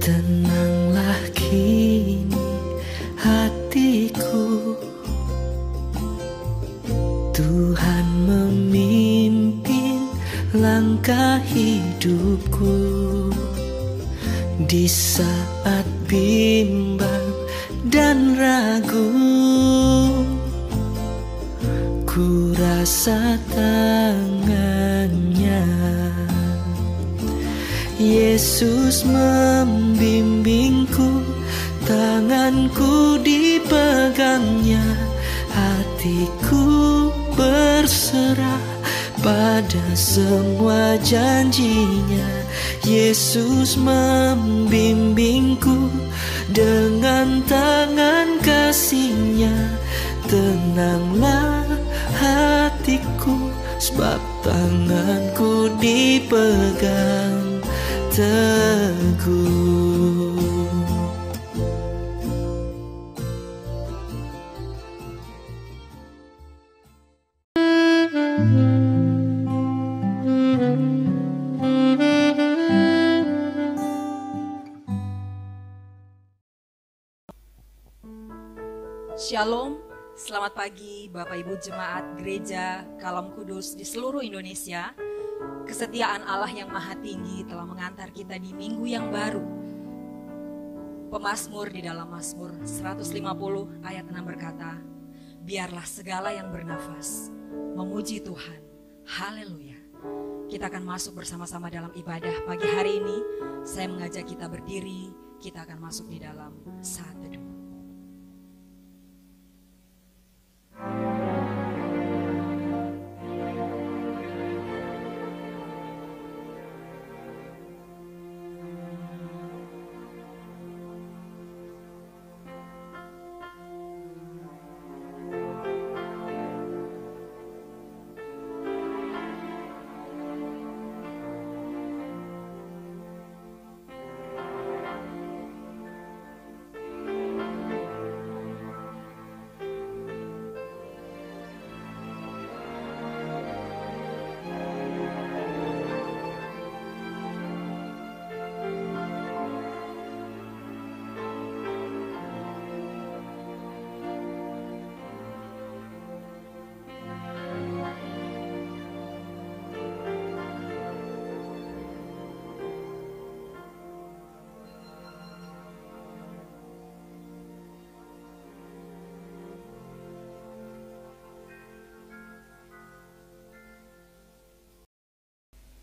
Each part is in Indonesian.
Tenanglah kini hatiku, Tuhan memimpin langkah hidupku. Di saat bimbang dan ragu, ku rasa tangannya. Yesus membimbingku, tanganku dipegangnya, hatiku berserah pada semua janjinya. Yesus membimbingku dengan tangan kasih-Nya. Tenanglah hatiku, sebab tanganku dipegang teguh. Shalom, selamat pagi Bapak Ibu Jemaat Gereja Kalam Kudus di seluruh Indonesia. Kesetiaan Allah yang maha tinggi telah mengantar kita di minggu yang baru. Pemazmur di dalam Mazmur 150 ayat 6 berkata, biarlah segala yang bernafas memuji Tuhan. Haleluya. Kita akan masuk bersama-sama dalam ibadah pagi hari ini. Saya mengajak kita berdiri, kita akan masuk di dalam saat teduh.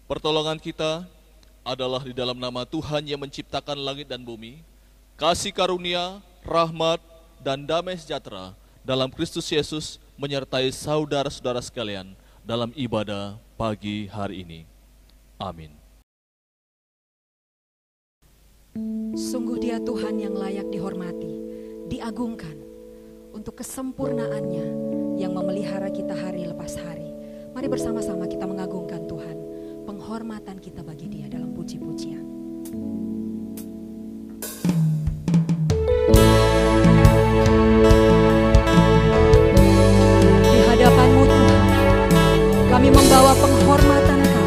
Pertolongan kita adalah di dalam nama Tuhan yang menciptakan langit dan bumi. Kasih karunia, rahmat, dan damai sejahtera dalam Kristus Yesus menyertai saudara-saudara sekalian dalam ibadah pagi hari ini. Amin. Sungguh Dia Tuhan yang layak dihormati, diagungkan untuk kesempurnaannya yang memelihara kita hari lepas hari. Mari bersama-sama kita mengagungkan Tuhan. Penghormatan kita bagi Dia dalam puji-pujian. Di hadapan-Mu Tuhan, kami membawa penghormatan kami.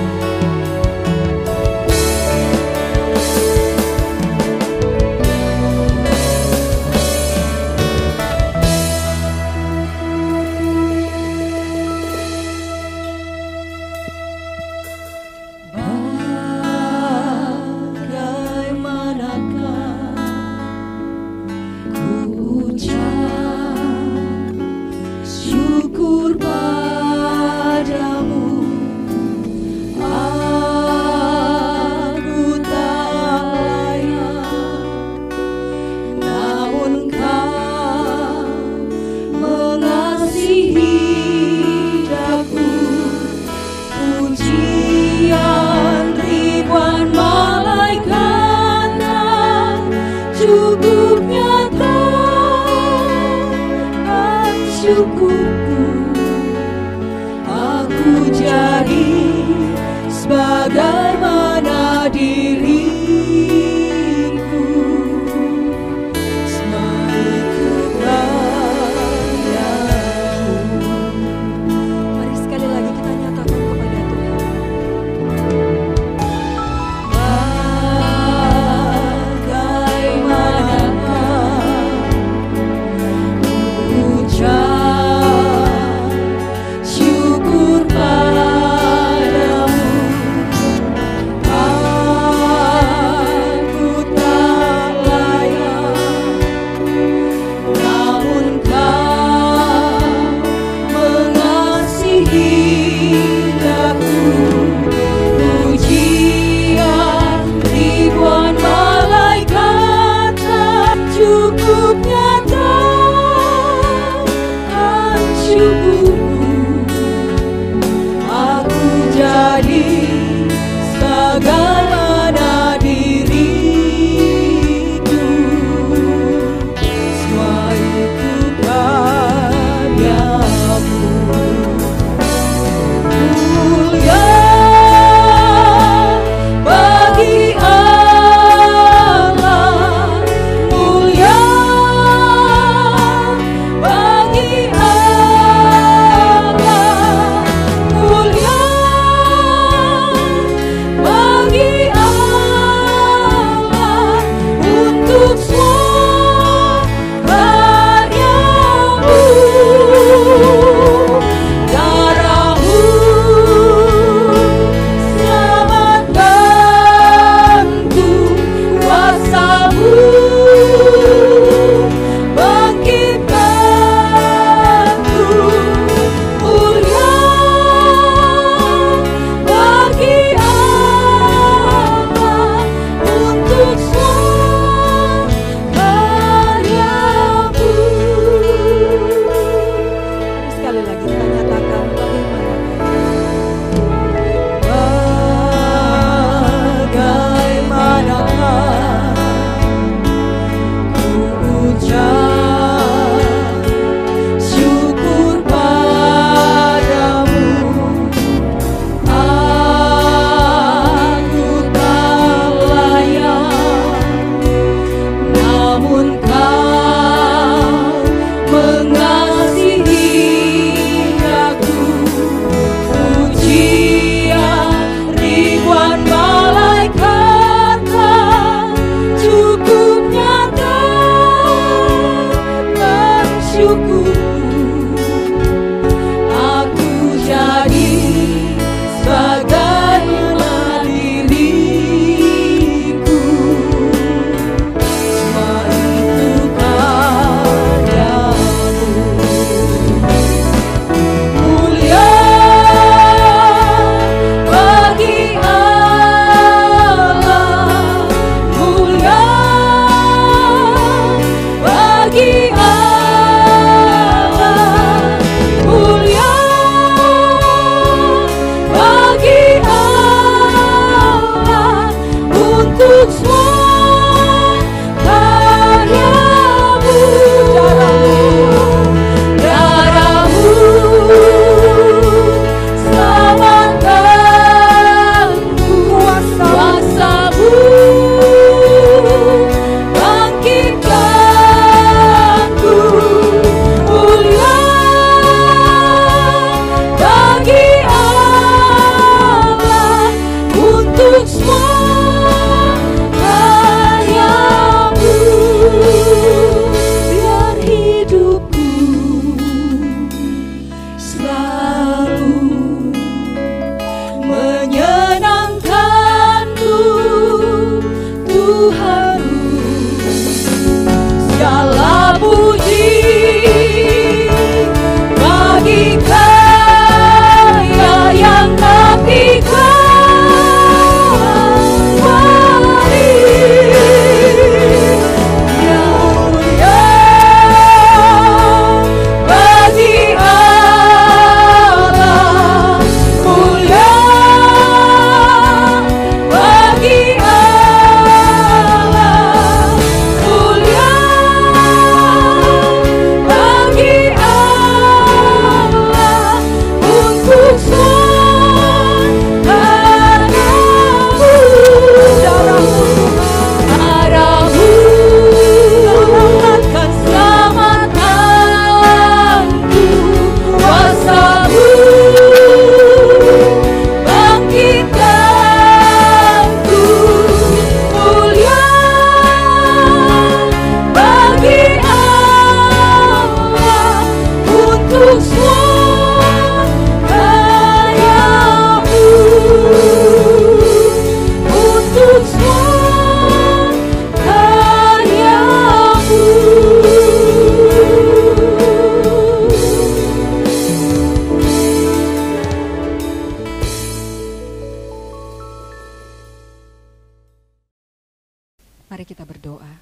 Mari kita berdoa.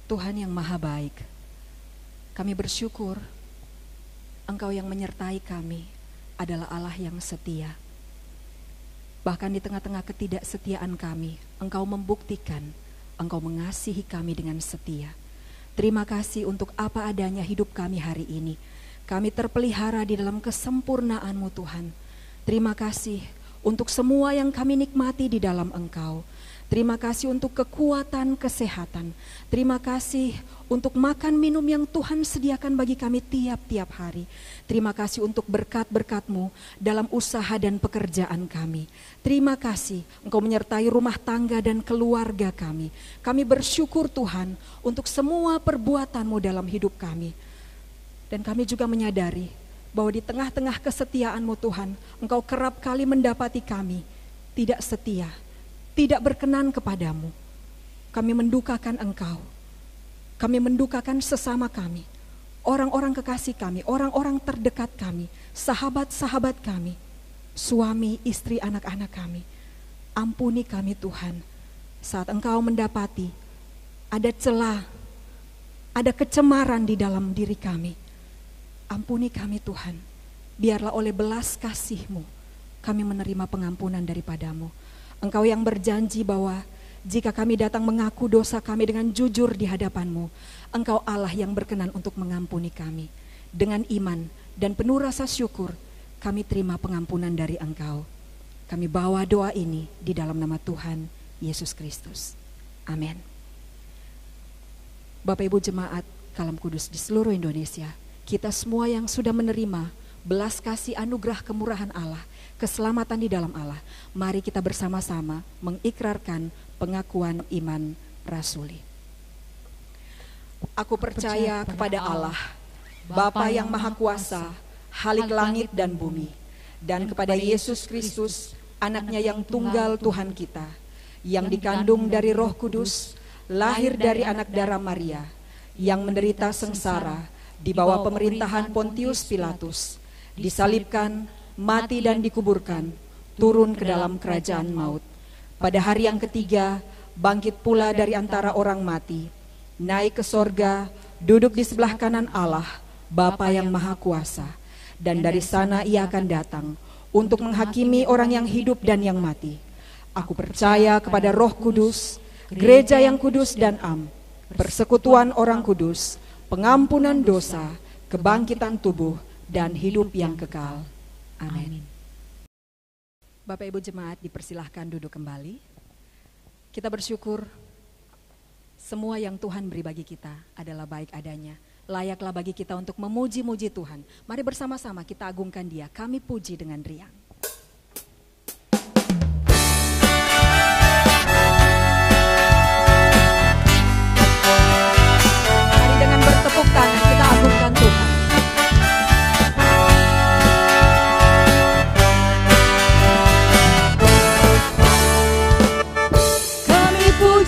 Tuhan yang maha baik, kami bersyukur Engkau yang menyertai kami adalah Allah yang setia. Bahkan di tengah-tengah ketidaksetiaan kami, Engkau membuktikan Engkau mengasihi kami dengan setia. Terima kasih untuk apa adanya hidup kami hari ini. Kami terpelihara di dalam kesempurnaan-Mu Tuhan. Terima kasih untuk semua yang kami nikmati di dalam Engkau. Terima kasih untuk kekuatan, kesehatan. Terima kasih untuk makan minum yang Tuhan sediakan bagi kami tiap-tiap hari. Terima kasih untuk berkat-berkat-Mu dalam usaha dan pekerjaan kami. Terima kasih Engkau menyertai rumah tangga dan keluarga kami. Kami bersyukur Tuhan untuk semua perbuatan-Mu dalam hidup kami. Dan kami juga menyadari bahwa di tengah-tengah kesetiaan-Mu Tuhan, Engkau kerap kali mendapati kami tidak setia, tidak berkenan kepadamu. Kami mendukakan Engkau. Kami mendukakan sesama kami, orang-orang kekasih kami, orang-orang terdekat kami, sahabat-sahabat kami, suami, istri, anak-anak kami. Ampuni kami Tuhan, saat Engkau mendapati ada celah, ada kecemaran di dalam diri kami. Ampuni kami Tuhan, biarlah oleh belas kasih-Mu kami menerima pengampunan daripada-Mu. Engkau yang berjanji bahwa jika kami datang mengaku dosa kami dengan jujur di hadapan-Mu, Engkau Allah yang berkenan untuk mengampuni kami. Dengan iman dan penuh rasa syukur, kami terima pengampunan dari Engkau. Kami bawa doa ini di dalam nama Tuhan Yesus Kristus. Amin. Bapak Ibu Jemaat Kalam Kudus di seluruh Indonesia, kita semua yang sudah menerima belas kasih anugerah kemurahan Allah, keselamatan di dalam Allah, mari kita bersama-sama mengikrarkan pengakuan iman rasuli. Aku percaya kepada Allah, Bapa yang Maha Kuasa, Khalik langit dan bumi, dan kepada Yesus Kristus, anaknya yang tunggal Tuhan kita, yang dikandung dari Roh Kudus, lahir dari anak darah Maria, yang menderita sengsara di bawah pemerintahan Pontius Pilatus, disalibkan, mati dan dikuburkan, turun ke dalam kerajaan maut. Pada hari yang ketiga, bangkit pula dari antara orang mati, naik ke sorga, duduk di sebelah kanan Allah, Bapa yang Maha Kuasa. Dan dari sana Ia akan datang untuk menghakimi orang yang hidup dan yang mati. Aku percaya kepada Roh Kudus, gereja yang kudus dan am, persekutuan orang kudus, pengampunan dosa, kebangkitan tubuh, dan hidup yang kekal. Amin. Bapak Ibu Jemaat dipersilahkan duduk kembali. Kita bersyukur semua yang Tuhan beri bagi kita adalah baik adanya. Layaklah bagi kita untuk memuji-muji Tuhan. Mari bersama-sama kita agungkan Dia, kami puji dengan riang. Mari dengan bertepuk tangan kita agungkan Tuhan. Kami puji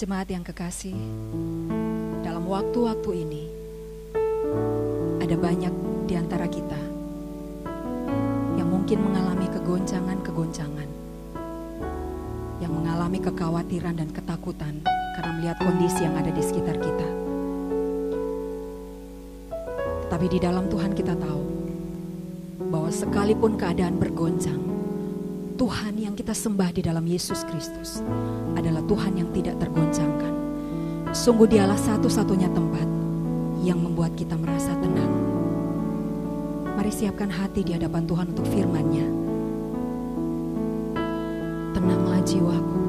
Jemaat yang kekasih, dalam waktu-waktu ini ada banyak di antara kita yang mungkin mengalami kegoncangan-kegoncangan, yang mengalami kekhawatiran dan ketakutan karena melihat kondisi yang ada di sekitar kita. Tetapi di dalam Tuhan kita tahu bahwa sekalipun keadaan bergoncang, Tuhan yang kita sembah di dalam Yesus Kristus adalah Tuhan yang tidak tergoncangkan. Sungguh Dialah satu-satunya tempat yang membuat kita merasa tenang. Mari siapkan hati di hadapan Tuhan untuk firman-Nya. Tenanglah jiwaku.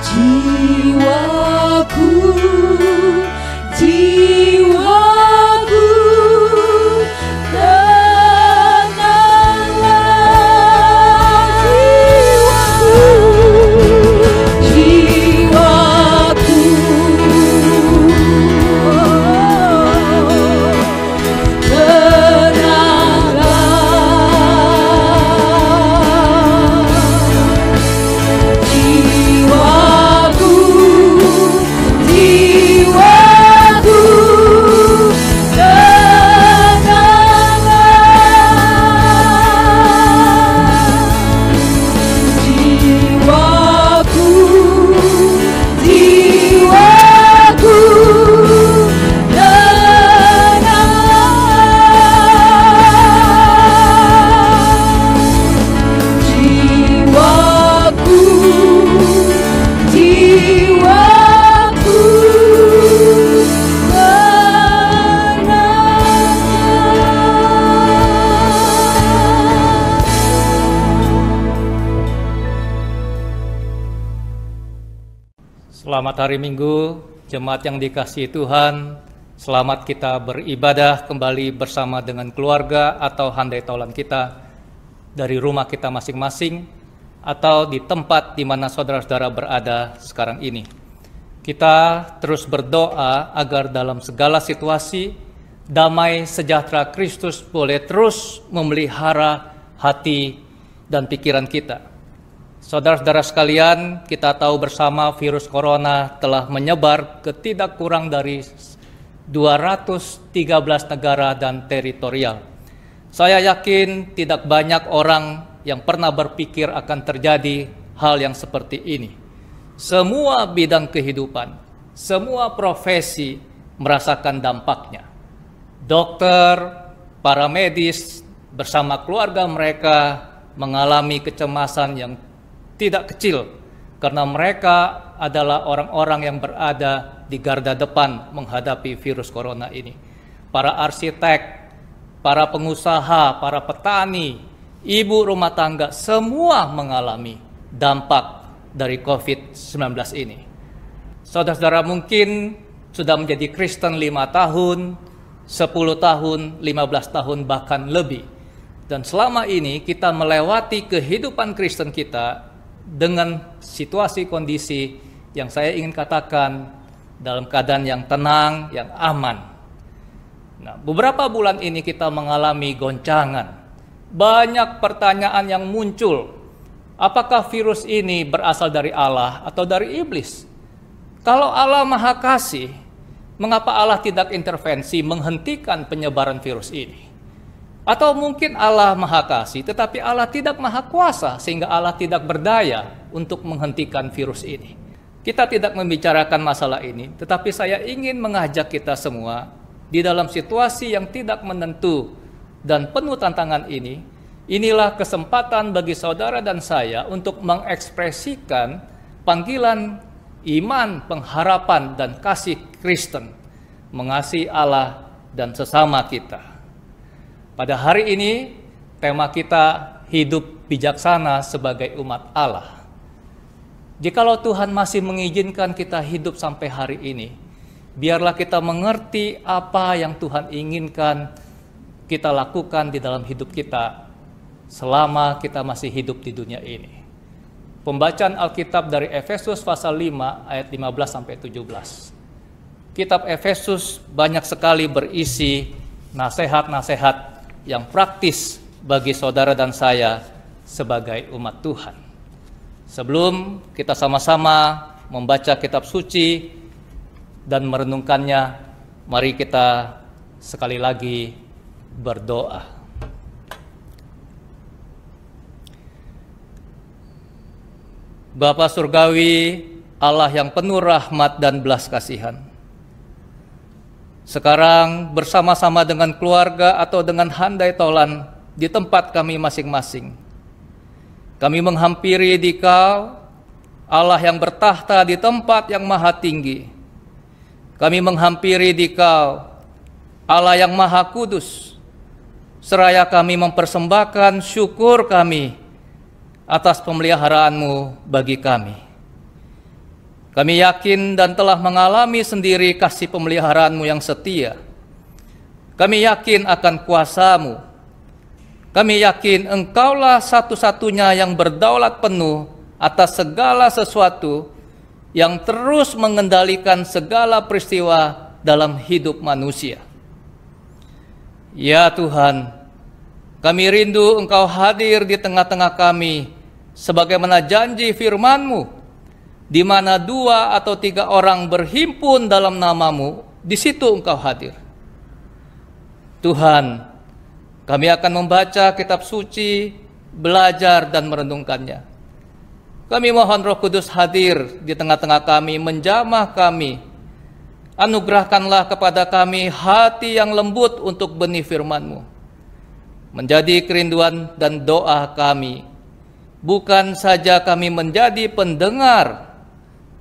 Jiwaku Selamat hari Minggu, jemaat yang dikasihi Tuhan. Selamat kita beribadah kembali bersama dengan keluarga atau handai taulan kita dari rumah kita masing-masing atau di tempat di mana saudara-saudara berada sekarang ini. Kita terus berdoa agar dalam segala situasi damai sejahtera Kristus boleh terus memelihara hati dan pikiran kita. Saudara-saudara sekalian, kita tahu bersama virus corona telah menyebar ke tidak kurang dari 213 negara dan teritorial. Saya yakin tidak banyak orang yang pernah berpikir akan terjadi hal yang seperti ini. Semua bidang kehidupan, semua profesi merasakan dampaknya. Dokter, para medis bersama keluarga mereka mengalami kecemasan yang tidak kecil karena mereka adalah orang-orang yang berada di garda depan menghadapi virus corona ini. Para arsitek, para pengusaha, para petani, ibu rumah tangga semua mengalami dampak dari COVID-19 ini. Saudara-saudara mungkin sudah menjadi Kristen 5 tahun, 10 tahun, 15 tahun bahkan lebih. Dan selama ini kita melewati kehidupan Kristen kita dengan situasi kondisi yang saya ingin katakan dalam keadaan yang tenang, yang aman. Nah, beberapa bulan ini kita mengalami goncangan. Banyak pertanyaan yang muncul. Apakah virus ini berasal dari Allah atau dari iblis? Kalau Allah Maha Kasih, mengapa Allah tidak intervensi menghentikan penyebaran virus ini? Atau mungkin Allah Maha Kasih, tetapi Allah tidak Maha Kuasa, sehingga Allah tidak berdaya untuk menghentikan virus ini. Kita tidak membicarakan masalah ini, tetapi saya ingin mengajak kita semua di dalam situasi yang tidak menentu dan penuh tantangan ini. Inilah kesempatan bagi saudara dan saya untuk mengekspresikan panggilan iman, pengharapan, dan kasih Kristen, mengasihi Allah dan sesama kita. Pada hari ini, tema kita hidup bijaksana sebagai umat Allah. Jikalau Tuhan masih mengizinkan kita hidup sampai hari ini, biarlah kita mengerti apa yang Tuhan inginkan kita lakukan di dalam hidup kita selama kita masih hidup di dunia ini. Pembacaan Alkitab dari Efesus pasal 5 ayat 15-17. Kitab Efesus banyak sekali berisi nasihat-nasihat yang praktis bagi saudara dan saya sebagai umat Tuhan. Sebelum kita sama-sama membaca kitab suci dan merenungkannya, mari kita sekali lagi berdoa. Bapa Surgawi, Allah yang penuh rahmat dan belas kasihan, sekarang bersama-sama dengan keluarga atau dengan handai taulan di tempat kami masing-masing, kami menghampiri Dikau, Allah yang bertahta di tempat yang maha tinggi. Kami menghampiri Dikau, Allah yang maha kudus, seraya kami mempersembahkan syukur kami atas pemeliharaan-Mu bagi kami. Kami yakin dan telah mengalami sendiri kasih pemeliharaan-Mu yang setia. Kami yakin akan kuasa-Mu. Kami yakin Engkaulah satu-satunya yang berdaulat penuh atas segala sesuatu, yang terus mengendalikan segala peristiwa dalam hidup manusia. Ya Tuhan, kami rindu Engkau hadir di tengah-tengah kami, sebagaimana janji firman-Mu, di mana 2 atau 3 orang berhimpun dalam nama-Mu, di situ Engkau hadir. Tuhan, kami akan membaca kitab suci, belajar dan merenungkannya. Kami mohon Roh Kudus hadir di tengah-tengah kami, menjamah kami. Anugerahkanlah kepada kami hati yang lembut untuk benih firman-Mu. Menjadi kerinduan dan doa kami, bukan saja kami menjadi pendengar,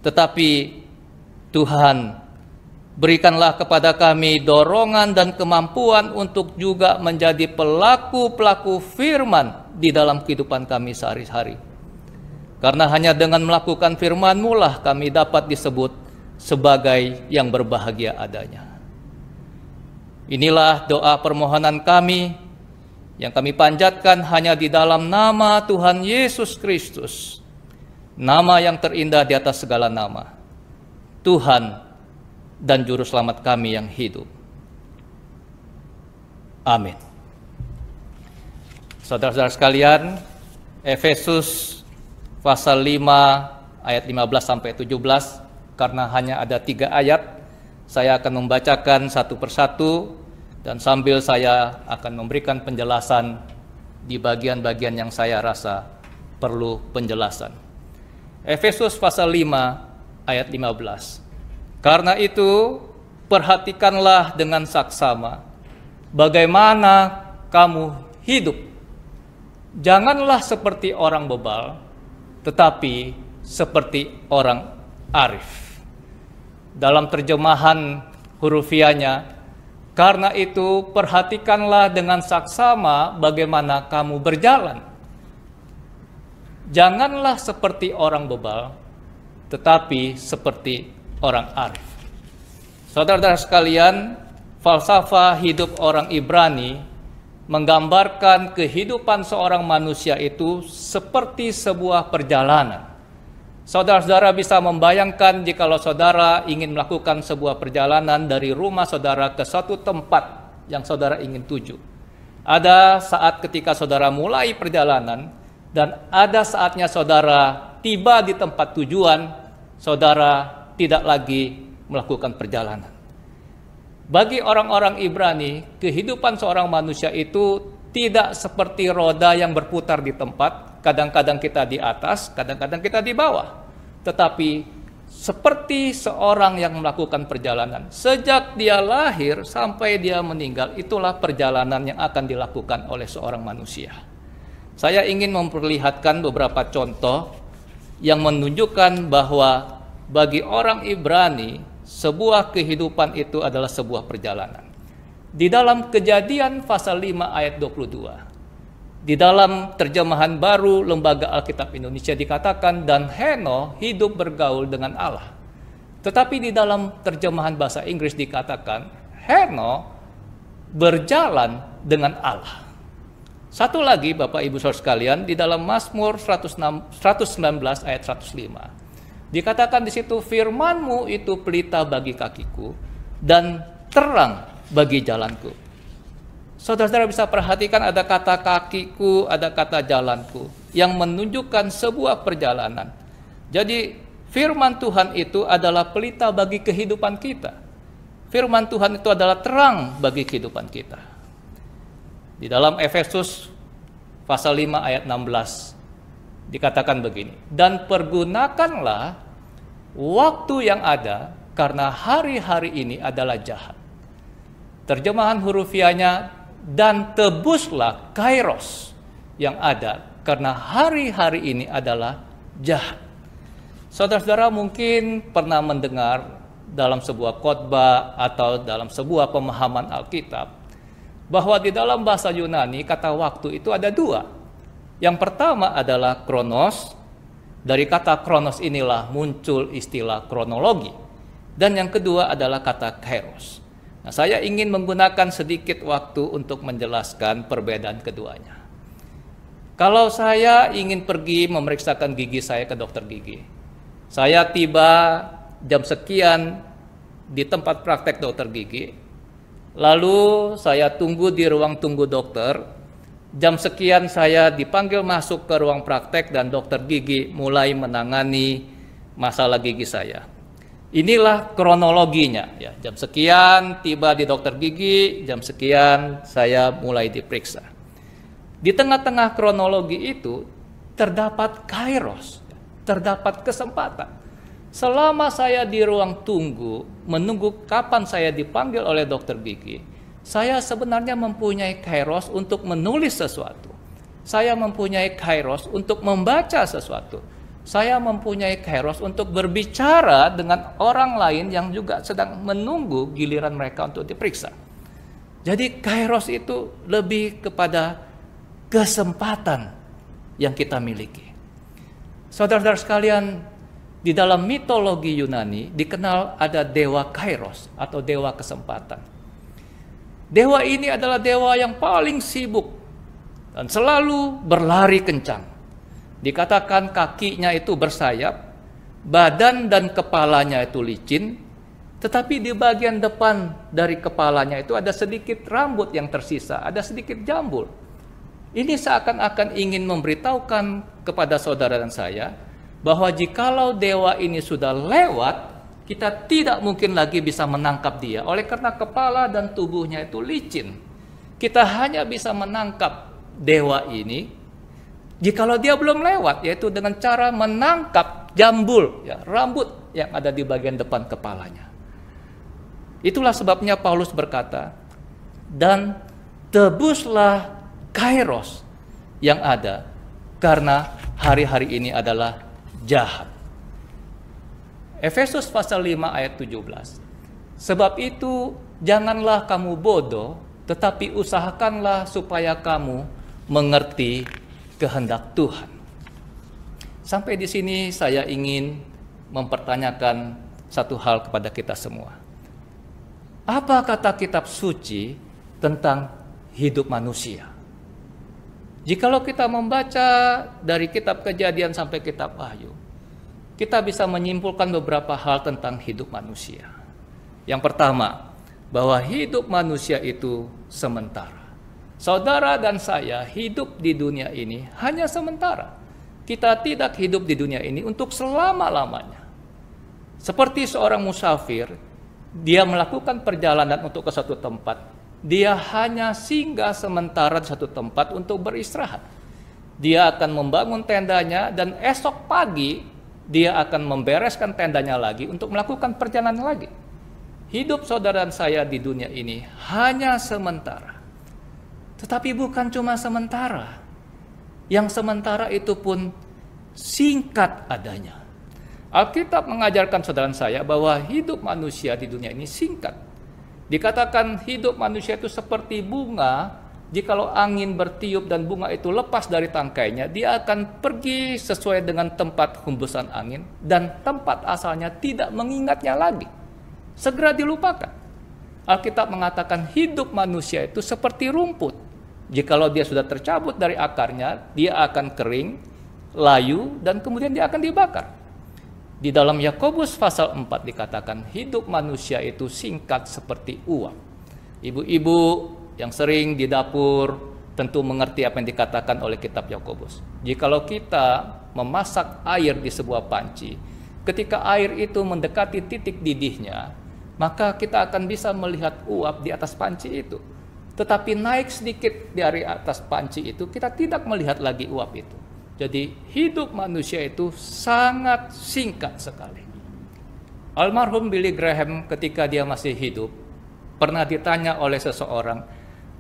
tetapi Tuhan, berikanlah kepada kami dorongan dan kemampuan untuk juga menjadi pelaku-pelaku firman di dalam kehidupan kami sehari-hari. Karena hanya dengan melakukan firman-Mu lah kami dapat disebut sebagai yang berbahagia adanya. Inilah doa permohonan kami yang kami panjatkan hanya di dalam nama Tuhan Yesus Kristus, nama yang terindah di atas segala nama, Tuhan dan Juru Selamat kami yang hidup. Amin. Saudara-saudara sekalian, Efesus pasal 5 ayat 15 sampai 17, karena hanya ada 3 ayat, saya akan membacakan satu persatu dan sambil saya akan memberikan penjelasan di bagian-bagian yang saya rasa perlu penjelasan. Efesus pasal 5 ayat 15. Karena itu, perhatikanlah dengan saksama bagaimana kamu hidup. Janganlah seperti orang bebal, tetapi seperti orang arif. Dalam terjemahan hurufiahnya, karena itu perhatikanlah dengan saksama bagaimana kamu berjalan. Janganlah seperti orang bebal, tetapi seperti orang arif. Saudara-saudara sekalian, falsafah hidup orang Ibrani menggambarkan kehidupan seorang manusia itu seperti sebuah perjalanan. Saudara-saudara bisa membayangkan jikalau saudara ingin melakukan sebuah perjalanan dari rumah saudara ke suatu tempat yang saudara ingin tuju. Ada saat ketika saudara mulai perjalanan dan ada saatnya saudara tiba di tempat tujuan, saudara tidak lagi melakukan perjalanan. Bagi orang-orang Ibrani, kehidupan seorang manusia itu tidak seperti roda yang berputar di tempat, kadang-kadang kita di atas, kadang-kadang kita di bawah. Tetapi seperti seorang yang melakukan perjalanan. Sejak dia lahir sampai dia meninggal, itulah perjalanan yang akan dilakukan oleh seorang manusia. Saya ingin memperlihatkan beberapa contoh yang menunjukkan bahwa bagi orang Ibrani, sebuah kehidupan itu adalah sebuah perjalanan. Di dalam Kejadian pasal 5 ayat 22, di dalam terjemahan baru Lembaga Alkitab Indonesia dikatakan, dan Henoh hidup bergaul dengan Allah. Tetapi di dalam terjemahan bahasa Inggris dikatakan, Henoh berjalan dengan Allah. Satu lagi Bapak Ibu Saudara sekalian, di dalam Mazmur 119 ayat 105. Dikatakan di situ, firman-Mu itu pelita bagi kakiku dan terang bagi jalanku. Saudara-saudara bisa perhatikan ada kata kakiku, ada kata jalanku yang menunjukkan sebuah perjalanan. Jadi firman Tuhan itu adalah pelita bagi kehidupan kita. Firman Tuhan itu adalah terang bagi kehidupan kita. Di dalam Efesus pasal 5 ayat 16 dikatakan begini, dan pergunakanlah waktu yang ada karena hari-hari ini adalah jahat. Terjemahan hurufiahnya, dan tebuslah kairos yang ada karena hari-hari ini adalah jahat. Saudara-saudara mungkin pernah mendengar dalam sebuah khotbah atau dalam sebuah pemahaman Alkitab bahwa di dalam bahasa Yunani kata waktu itu ada 2. Yang pertama adalah kronos. Dari kata kronos inilah muncul istilah kronologi. Dan yang kedua adalah kata kairos. Nah, saya ingin menggunakan sedikit waktu untuk menjelaskan perbedaan keduanya. Kalau saya ingin pergi memeriksakan gigi saya ke dokter gigi, saya tiba jam sekian di tempat praktek dokter gigi, lalu saya tunggu di ruang tunggu dokter. Jam sekian saya dipanggil masuk ke ruang praktek dan dokter gigi mulai menangani masalah gigi saya. Inilah kronologinya ya. Jam sekian tiba di dokter gigi, jam sekian saya mulai diperiksa. Di tengah-tengah kronologi itu terdapat kairos, terdapat kesempatan. Selama saya di ruang tunggu menunggu kapan saya dipanggil oleh dokter gigi, saya sebenarnya mempunyai kairos untuk menulis sesuatu. Saya mempunyai kairos untuk membaca sesuatu. Saya mempunyai kairos untuk berbicara dengan orang lain yang juga sedang menunggu giliran mereka untuk diperiksa. Jadi kairos itu lebih kepada kesempatan yang kita miliki. Saudara-saudara sekalian, di dalam mitologi Yunani dikenal ada dewa Kairos atau dewa kesempatan. Dewa ini adalah dewa yang paling sibuk dan selalu berlari kencang. Dikatakan kakinya itu bersayap, badan dan kepalanya itu licin, tetapi di bagian depan dari kepalanya itu ada sedikit rambut yang tersisa, ada sedikit jambul. Ini seakan-akan ingin memberitahukan kepada saudara dan saya bahwa jikalau dewa ini sudah lewat, kita tidak mungkin lagi bisa menangkap dia. Oleh karena kepala dan tubuhnya itu licin, kita hanya bisa menangkap dewa ini jikalau dia belum lewat, yaitu dengan cara menangkap jambul, ya, rambut yang ada di bagian depan kepalanya. Itulah sebabnya Paulus berkata, dan tebuslah Kairos yang ada, karena hari-hari ini adalah jahat. Efesus pasal 5 ayat 17. Sebab itu janganlah kamu bodoh, tetapi usahakanlah supaya kamu mengerti kehendak Tuhan. Sampai di sini saya ingin mempertanyakan satu hal kepada kita semua. Apa kata kitab suci tentang hidup manusia? Jikalau kita membaca dari kitab Kejadian sampai kitab Wahyu, kita bisa menyimpulkan beberapa hal tentang hidup manusia. Yang pertama, bahwa hidup manusia itu sementara. Saudara dan saya hidup di dunia ini hanya sementara. Kita tidak hidup di dunia ini untuk selama-lamanya. Seperti seorang musafir, dia melakukan perjalanan untuk ke suatu tempat. Dia hanya singgah sementara di satu tempat untuk beristirahat. Dia akan membangun tendanya dan esok pagi dia akan membereskan tendanya lagi untuk melakukan perjalanan lagi. Hidup saudara dan saya di dunia ini hanya sementara. Tetapi bukan cuma sementara. Yang sementara itu pun singkat adanya. Alkitab mengajarkan saudara dan saya bahwa hidup manusia di dunia ini singkat. Dikatakan hidup manusia itu seperti bunga, jikalau angin bertiup dan bunga itu lepas dari tangkainya, dia akan pergi sesuai dengan tempat hembusan angin dan tempat asalnya tidak mengingatnya lagi. Segera dilupakan. Alkitab mengatakan hidup manusia itu seperti rumput. Jikalau dia sudah tercabut dari akarnya, dia akan kering, layu, dan kemudian dia akan dibakar. Di dalam Yakobus pasal 4 dikatakan hidup manusia itu singkat seperti uap. Ibu-ibu yang sering di dapur tentu mengerti apa yang dikatakan oleh kitab Yakobus. Jikalau kita memasak air di sebuah panci, ketika air itu mendekati titik didihnya, maka kita akan bisa melihat uap di atas panci itu. Tetapi naik sedikit dari atas panci itu, kita tidak melihat lagi uap itu. Jadi hidup manusia itu sangat singkat sekali. Almarhum Billy Graham ketika dia masih hidup pernah ditanya oleh seseorang,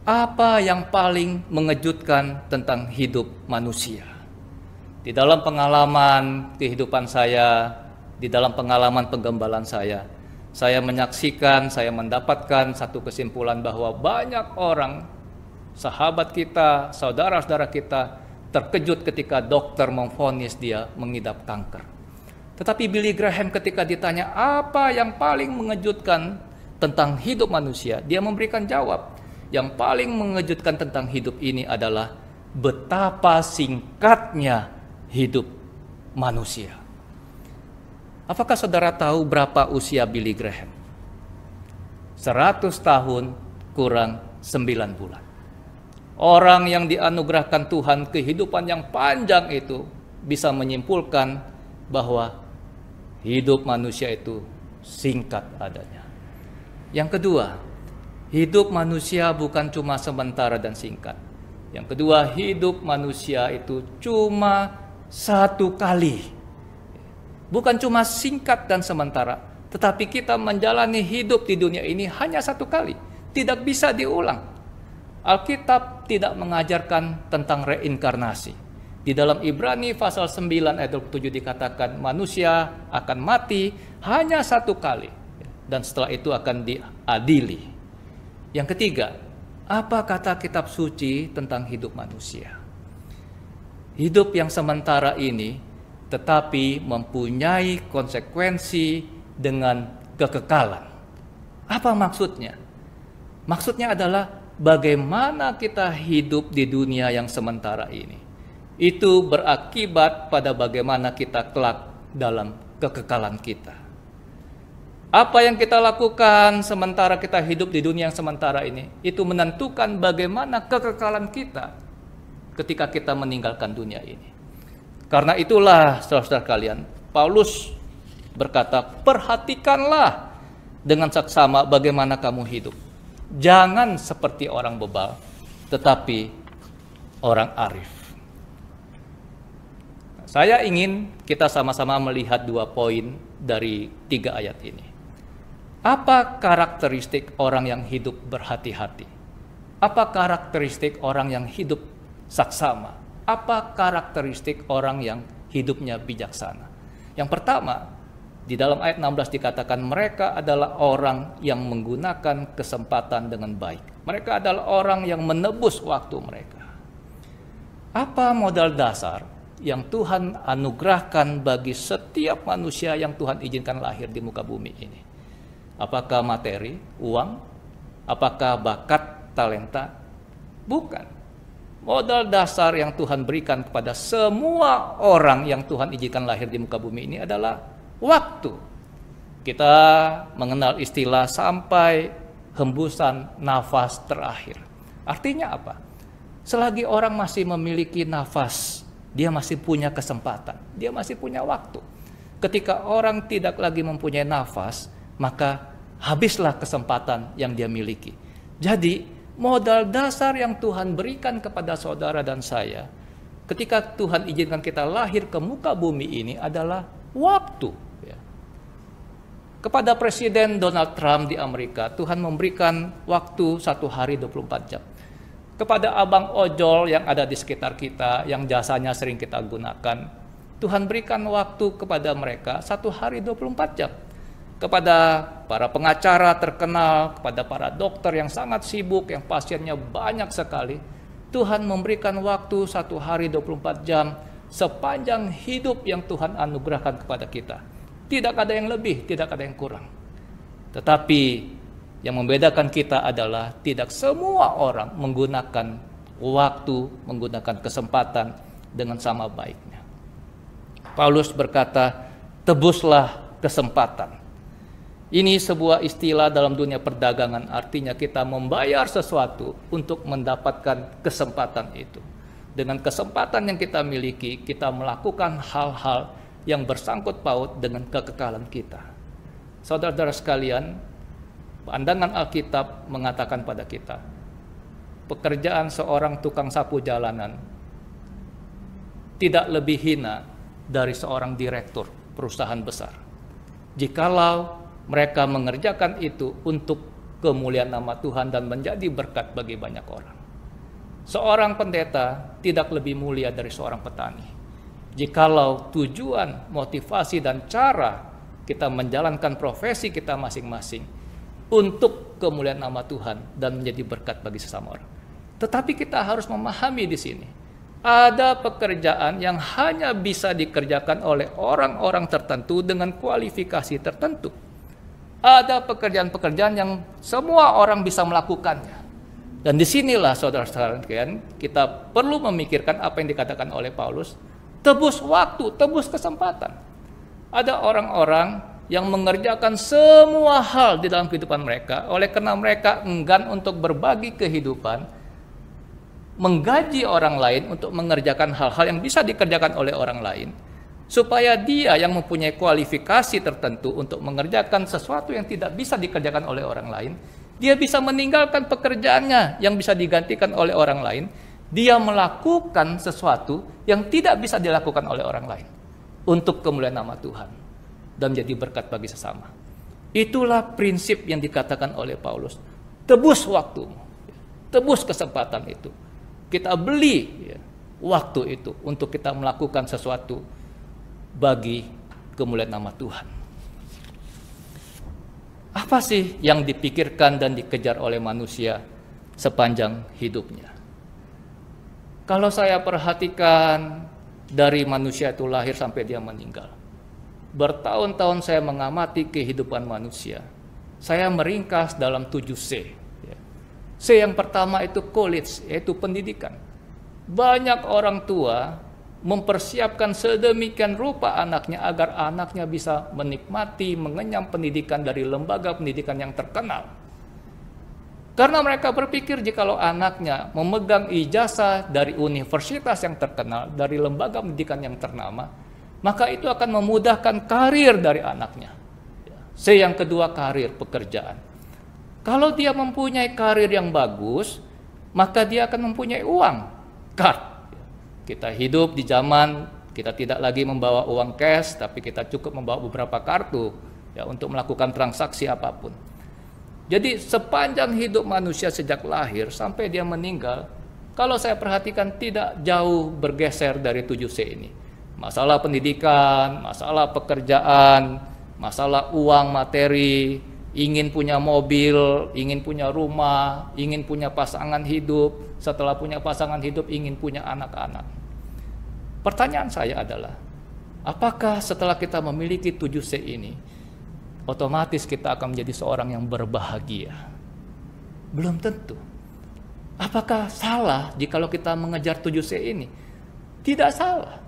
apa yang paling mengejutkan tentang hidup manusia? Di dalam pengalaman kehidupan saya, di dalam pengalaman penggembalaan saya menyaksikan, saya mendapatkan satu kesimpulan bahwa banyak orang, sahabat kita, saudara-saudara kita, terkejut ketika dokter memvonis dia mengidap kanker. Tetapi Billy Graham ketika ditanya apa yang paling mengejutkan tentang hidup manusia, dia memberikan jawab, yang paling mengejutkan tentang hidup ini adalah betapa singkatnya hidup manusia. Apakah saudara tahu berapa usia Billy Graham? 100 tahun kurang 9 bulan. Orang yang dianugerahkan Tuhan kehidupan yang panjang itu bisa menyimpulkan bahwa hidup manusia itu singkat adanya. Yang kedua, hidup manusia bukan cuma sementara dan singkat. Yang kedua, hidup manusia itu cuma satu kali. Bukan cuma singkat dan sementara, tetapi kita menjalani hidup di dunia ini hanya satu kali. Tidak bisa diulang. Alkitab tidak mengajarkan tentang reinkarnasi. Di dalam Ibrani pasal 9 ayat 27 dikatakan manusia akan mati hanya satu kali dan setelah itu akan diadili. Yang ketiga, apa kata kitab suci tentang hidup manusia? Hidup yang sementara ini tetapi mempunyai konsekuensi dengan kekekalan. Apa maksudnya? Maksudnya adalah bagaimana kita hidup di dunia yang sementara ini. Itu berakibat pada bagaimana kita kelak dalam kekekalan kita. Apa yang kita lakukan sementara kita hidup di dunia yang sementara ini, itu menentukan bagaimana kekekalan kita ketika kita meninggalkan dunia ini. Karena itulah, saudara-saudara kalian, Paulus berkata, perhatikanlah dengan saksama bagaimana kamu hidup. Jangan seperti orang bebal, tetapi orang arif. Saya ingin kita sama-sama melihat 2 poin dari 3 ayat ini. Apa karakteristik orang yang hidup berhati-hati? Apa karakteristik orang yang hidup saksama? Apa karakteristik orang yang hidupnya bijaksana? Yang pertama, di dalam ayat 16 dikatakan mereka adalah orang yang menggunakan kesempatan dengan baik. Mereka adalah orang yang menebus waktu mereka. Apa modal dasar yang Tuhan anugerahkan bagi setiap manusia yang Tuhan izinkan lahir di muka bumi ini? Apakah materi, uang? Apakah bakat, talenta? Bukan. Modal dasar yang Tuhan berikan kepada semua orang yang Tuhan izinkan lahir di muka bumi ini adalah waktu. Kita mengenal istilah sampai hembusan nafas terakhir. Artinya apa? Selagi orang masih memiliki nafas, dia masih punya kesempatan, dia masih punya waktu. Ketika orang tidak lagi mempunyai nafas, maka habislah kesempatan yang dia miliki. Jadi, modal dasar yang Tuhan berikan kepada saudara dan saya ketika Tuhan izinkan kita lahir ke muka bumi ini adalah waktu. Kepada Presiden Donald Trump di Amerika, Tuhan memberikan waktu 1 hari 24 jam. Kepada abang ojol yang ada di sekitar kita, yang jasanya sering kita gunakan, Tuhan berikan waktu kepada mereka 1 hari 24 jam. Kepada para pengacara terkenal, kepada para dokter yang sangat sibuk, yang pasiennya banyak sekali, Tuhan memberikan waktu 1 hari 24 jam sepanjang hidup yang Tuhan anugerahkan kepada kita. Tidak ada yang lebih, tidak ada yang kurang. Tetapi yang membedakan kita adalah tidak semua orang menggunakan waktu, menggunakan kesempatan dengan sama baiknya. Paulus berkata, tebuslah kesempatan. Ini sebuah istilah dalam dunia perdagangan, artinya kita membayar sesuatu untuk mendapatkan kesempatan itu. Dengan kesempatan yang kita miliki, kita melakukan hal-hal yang bersangkut paut dengan kekekalan kita. Saudara-saudara sekalian, pandangan Alkitab mengatakan pada kita, pekerjaan seorang tukang sapu jalanan tidak lebih hina dari seorang direktur perusahaan besar. Jikalau mereka mengerjakan itu untuk kemuliaan nama Tuhan dan menjadi berkat bagi banyak orang. Seorang pendeta tidak lebih mulia dari seorang petani. Jikalau tujuan, motivasi, dan cara kita menjalankan profesi kita masing-masing untuk kemuliaan nama Tuhan dan menjadi berkat bagi sesama orang. Tetapi kita harus memahami di sini, ada pekerjaan yang hanya bisa dikerjakan oleh orang-orang tertentu dengan kualifikasi tertentu. Ada pekerjaan-pekerjaan yang semua orang bisa melakukannya. Dan disinilah saudara-saudara kita perlu memikirkan apa yang dikatakan oleh Paulus, tebus waktu, tebus kesempatan. Ada orang-orang yang mengerjakan semua hal di dalam kehidupan mereka, oleh karena mereka enggan untuk berbagi kehidupan, menggaji orang lain untuk mengerjakan hal-hal yang bisa dikerjakan oleh orang lain, supaya dia yang mempunyai kualifikasi tertentu untuk mengerjakan sesuatu yang tidak bisa dikerjakan oleh orang lain, dia bisa meninggalkan pekerjaannya yang bisa digantikan oleh orang lain, dia melakukan sesuatu yang tidak bisa dilakukan oleh orang lain untuk kemuliaan nama Tuhan dan menjadi berkat bagi sesama. Itulah prinsip yang dikatakan oleh Paulus, tebus waktumu, tebus kesempatan itu. Kita beli waktu itu untuk kita melakukan sesuatu bagi kemuliaan nama Tuhan. Apa sih yang dipikirkan dan dikejar oleh manusia sepanjang hidupnya? Kalau saya perhatikan dari manusia itu lahir sampai dia meninggal. Bertahun-tahun saya mengamati kehidupan manusia. Saya meringkas dalam 7C. C yang pertama itu college, yaitu pendidikan. Banyak orang tua mempersiapkan sedemikian rupa anaknya agar anaknya bisa menikmati, mengenyam pendidikan dari lembaga pendidikan yang terkenal. Karena mereka berpikir jikalau anaknya memegang ijazah dari universitas yang terkenal, dari lembaga pendidikan yang ternama, maka itu akan memudahkan karir dari anaknya. C yang kedua, karir, pekerjaan. Kalau dia mempunyai karir yang bagus, maka dia akan mempunyai uang, card. Kita hidup di zaman kita tidak lagi membawa uang cash, tapi kita cukup membawa beberapa kartu ya untuk melakukan transaksi apapun. Jadi sepanjang hidup manusia sejak lahir sampai dia meninggal, kalau saya perhatikan tidak jauh bergeser dari 7C ini. Masalah pendidikan, masalah pekerjaan, masalah uang materi, ingin punya mobil, ingin punya rumah, ingin punya pasangan hidup, setelah punya pasangan hidup ingin punya anak-anak. Pertanyaan saya adalah, apakah setelah kita memiliki 7C ini, otomatis kita akan menjadi seorang yang berbahagia? Belum tentu. Apakah salah jikalau kita mengejar 7C ini? Tidak salah.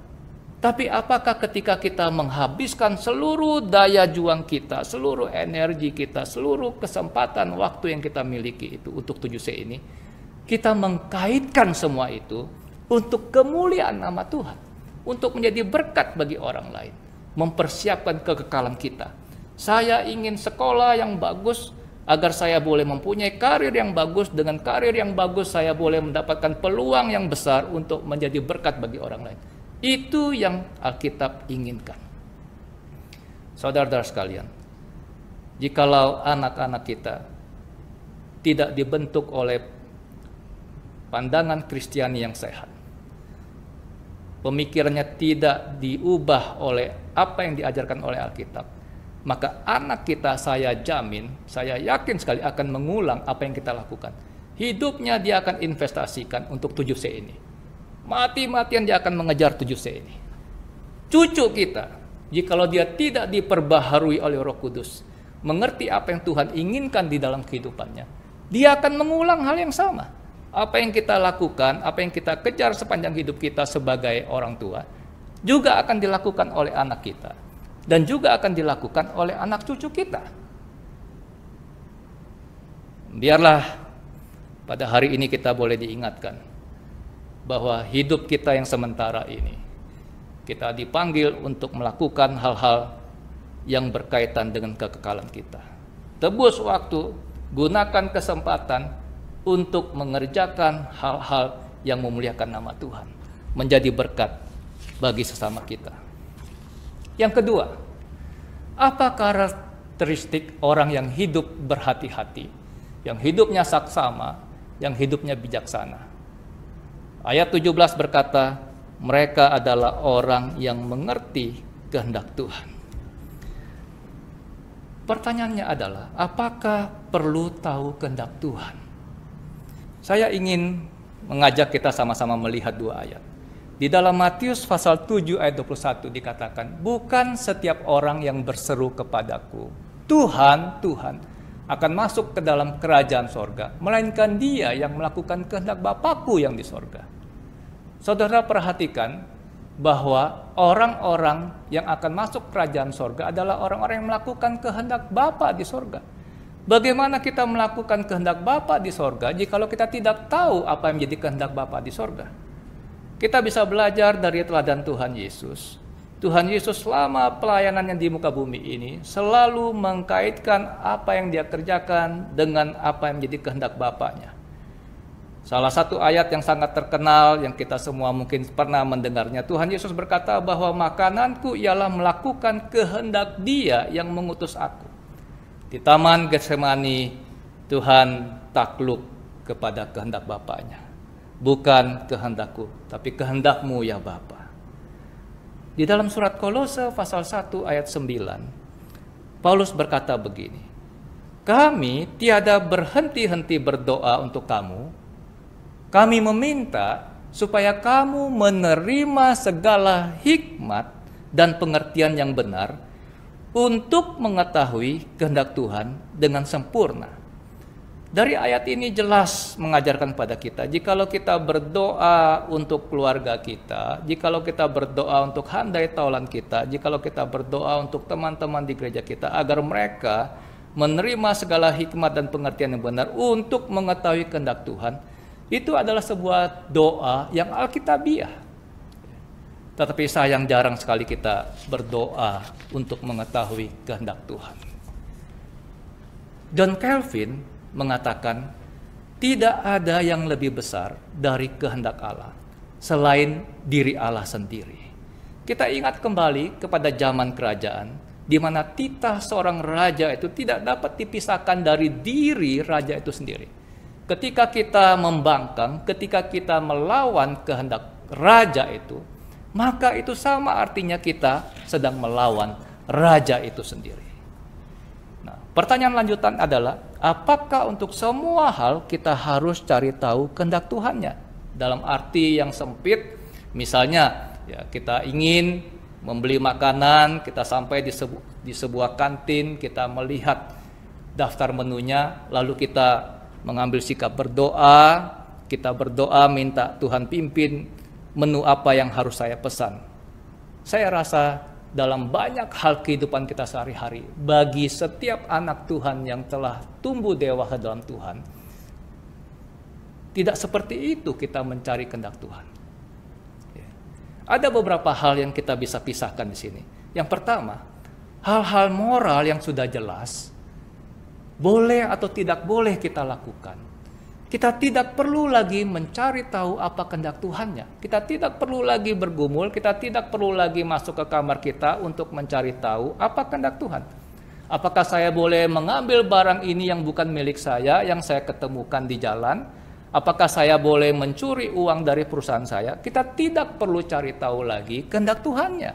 Tapi apakah ketika kita menghabiskan seluruh daya juang kita, seluruh energi kita, seluruh kesempatan waktu yang kita miliki itu untuk 7C ini, kita mengkaitkan semua itu untuk kemuliaan nama Tuhan, untuk menjadi berkat bagi orang lain, mempersiapkan kekekalan kita. Saya ingin sekolah yang bagus agar saya boleh mempunyai karir yang bagus. Dengan karir yang bagus saya boleh mendapatkan peluang yang besar untuk menjadi berkat bagi orang lain. Itu yang Alkitab inginkan. Saudara-saudara sekalian, jikalau anak-anak kita tidak dibentuk oleh pandangan Kristiani yang sehat, pemikirannya tidak diubah oleh apa yang diajarkan oleh Alkitab, maka anak kita saya jamin, saya yakin sekali akan mengulang apa yang kita lakukan. Hidupnya dia akan investasikan untuk 7C ini. Mati-matian dia akan mengejar 7C ini. Cucu kita, jikalau dia tidak diperbaharui oleh Roh Kudus, mengerti apa yang Tuhan inginkan di dalam kehidupannya, dia akan mengulang hal yang sama. Apa yang kita lakukan, apa yang kita kejar sepanjang hidup kita sebagai orang tua, juga akan dilakukan oleh anak kita. Dan juga akan dilakukan oleh anak cucu kita. Biarlah pada hari ini kita boleh diingatkan bahwa hidup kita yang sementara ini, kita dipanggil untuk melakukan hal-hal yang berkaitan dengan kekekalan kita. Tebus waktu, gunakan kesempatan untuk mengerjakan hal-hal yang memuliakan nama Tuhan, menjadi berkat bagi sesama kita. Yang kedua, apa karakteristik orang yang hidup berhati-hati, yang hidupnya saksama, yang hidupnya bijaksana? Ayat 17 berkata, mereka adalah orang yang mengerti kehendak Tuhan. Pertanyaannya adalah, apakah perlu tahu kehendak Tuhan? Saya ingin mengajak kita sama-sama melihat dua ayat. Di dalam Matius pasal 7 ayat 21 dikatakan, bukan setiap orang yang berseru kepadaku, Tuhan, Tuhan, akan masuk ke dalam kerajaan sorga, melainkan dia yang melakukan kehendak Bapakku yang di sorga. Saudara perhatikan bahwa orang-orang yang akan masuk kerajaan sorga adalah orang-orang yang melakukan kehendak Bapa di sorga. Bagaimana kita melakukan kehendak Bapa di sorga jikalau kita tidak tahu apa yang menjadi kehendak Bapa di sorga? Kita bisa belajar dari teladan Tuhan Yesus. Tuhan Yesus selama pelayanannya di muka bumi ini selalu mengkaitkan apa yang dia kerjakan dengan apa yang menjadi kehendak Bapaknya. Salah satu ayat yang sangat terkenal yang kita semua mungkin pernah mendengarnya, Tuhan Yesus berkata bahwa makananku ialah melakukan kehendak Dia yang mengutus aku. Di Taman Getsemani, Tuhan takluk kepada kehendak Bapaknya. Bukan kehendakku, tapi kehendakmu ya Bapa. Di dalam surat Kolose pasal 1 ayat 9, Paulus berkata begini, kami tiada berhenti-henti berdoa untuk kamu. Kami meminta supaya kamu menerima segala hikmat dan pengertian yang benar untuk mengetahui kehendak Tuhan dengan sempurna. Dari ayat ini jelas mengajarkan pada kita, jikalau kita berdoa untuk keluarga kita, jikalau kita berdoa untuk handai taulan kita, jikalau kita berdoa untuk teman-teman di gereja kita, agar mereka menerima segala hikmat dan pengertian yang benar untuk mengetahui kehendak Tuhan, itu adalah sebuah doa yang alkitabiah. Tetapi sayang jarang sekali kita berdoa untuk mengetahui kehendak Tuhan. John Calvin mengatakan, tidak ada yang lebih besar dari kehendak Allah selain diri Allah sendiri. Kita ingat kembali kepada zaman kerajaan, di mana titah seorang raja itu tidak dapat dipisahkan dari diri raja itu sendiri. Ketika kita membangkang, ketika kita melawan kehendak raja itu, maka itu sama artinya kita sedang melawan raja itu sendiri. Nah, pertanyaan lanjutan adalah, apakah untuk semua hal kita harus cari tahu kehendak Tuhannya? Dalam arti yang sempit, misalnya ya, kita ingin membeli makanan, kita sampai di sebuah kantin, kita melihat daftar menunya, lalu kita mengambil sikap berdoa, kita berdoa minta Tuhan pimpin menu apa yang harus saya pesan. Saya rasa dalam banyak hal kehidupan kita sehari-hari, bagi setiap anak Tuhan yang telah tumbuh dewasa dalam Tuhan, tidak seperti itu kita mencari kehendak Tuhan. Ada beberapa hal yang kita bisa pisahkan di sini. Yang pertama, hal-hal moral yang sudah jelas, boleh atau tidak boleh kita lakukan. Kita tidak perlu lagi mencari tahu apa kehendak Tuhannya. Kita tidak perlu lagi bergumul, kita tidak perlu lagi masuk ke kamar kita untuk mencari tahu apa kehendak Tuhan. Apakah saya boleh mengambil barang ini yang bukan milik saya, yang saya ketemukan di jalan? Apakah saya boleh mencuri uang dari perusahaan saya? Kita tidak perlu cari tahu lagi kehendak Tuhannya.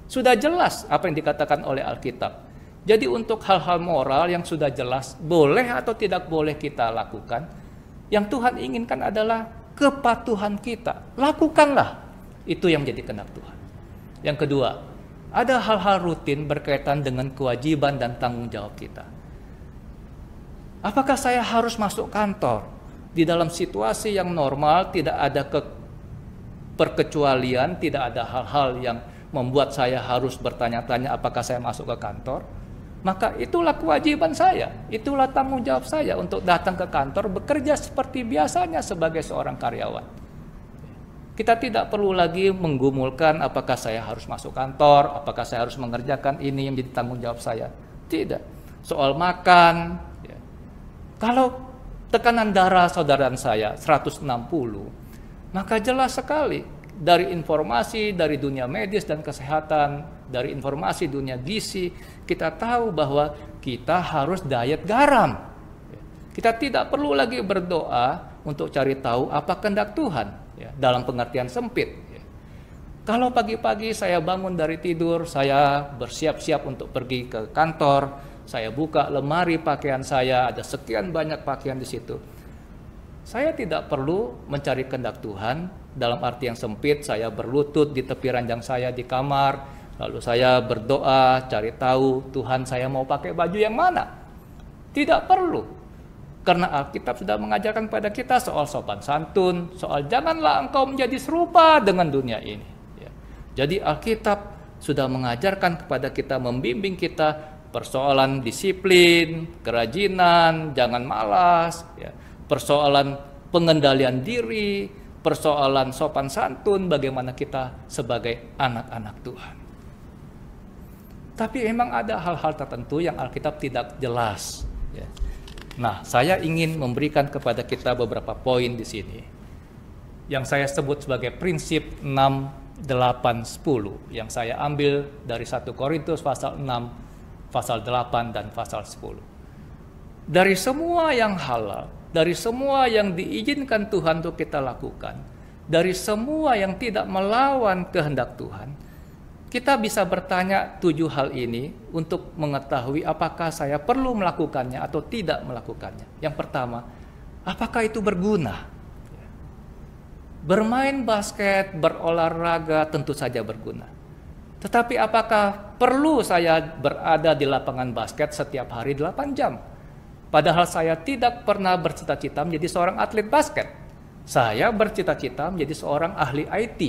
Sudah jelas apa yang dikatakan oleh Alkitab. Jadi untuk hal-hal moral yang sudah jelas, boleh atau tidak boleh kita lakukan, yang Tuhan inginkan adalah kepatuhan kita. Lakukanlah. Itu yang menjadi kehendak Tuhan. Yang kedua, ada hal-hal rutin berkaitan dengan kewajiban dan tanggung jawab kita. Apakah saya harus masuk kantor? Di dalam situasi yang normal, tidak ada perkecualian, tidak ada hal-hal yang membuat saya harus bertanya-tanya apakah saya masuk ke kantor. Maka itulah kewajiban saya, itulah tanggung jawab saya untuk datang ke kantor, bekerja seperti biasanya sebagai seorang karyawan. Kita tidak perlu lagi menggumulkan apakah saya harus masuk kantor, apakah saya harus mengerjakan ini yang menjadi tanggung jawab saya. Tidak. Soal makan, ya. Kalau tekanan darah saudara saya 160, maka jelas sekali dari informasi dari dunia medis dan kesehatan, dari informasi dunia gizi, kita tahu bahwa kita harus diet garam. Kita tidak perlu lagi berdoa untuk cari tahu apa kehendak Tuhan, ya, dalam pengertian sempit. Ya. Kalau pagi-pagi saya bangun dari tidur, saya bersiap-siap untuk pergi ke kantor, saya buka lemari pakaian saya, ada sekian banyak pakaian di situ. Saya tidak perlu mencari kehendak Tuhan dalam arti yang sempit, saya berlutut di tepi ranjang saya di kamar, lalu saya berdoa, cari tahu Tuhan saya mau pakai baju yang mana. Tidak perlu. Karena Alkitab sudah mengajarkan pada kita soal sopan santun, soal janganlah engkau menjadi serupa dengan dunia ini. Ya. Jadi Alkitab sudah mengajarkan kepada kita, membimbing kita persoalan disiplin, kerajinan, jangan malas, ya. Persoalan pengendalian diri, persoalan sopan santun, bagaimana kita sebagai anak-anak Tuhan. Tapi memang ada hal-hal tertentu yang Alkitab tidak jelas. Ya. Nah, saya ingin memberikan kepada kita beberapa poin di sini, yang saya sebut sebagai prinsip 6, 8, 10, yang saya ambil dari 1 Korintus pasal 6, pasal 8, dan pasal 10. Dari semua yang halal, dari semua yang diizinkan Tuhan untuk kita lakukan, dari semua yang tidak melawan kehendak Tuhan, kita bisa bertanya 7 hal ini untuk mengetahui apakah saya perlu melakukannya atau tidak melakukannya. Yang pertama, apakah itu berguna? Bermain basket, berolahraga tentu saja berguna. Tetapi apakah perlu saya berada di lapangan basket setiap hari 8 jam? Padahal saya tidak pernah bercita-cita menjadi seorang atlet basket. Saya bercita-cita menjadi seorang ahli IT.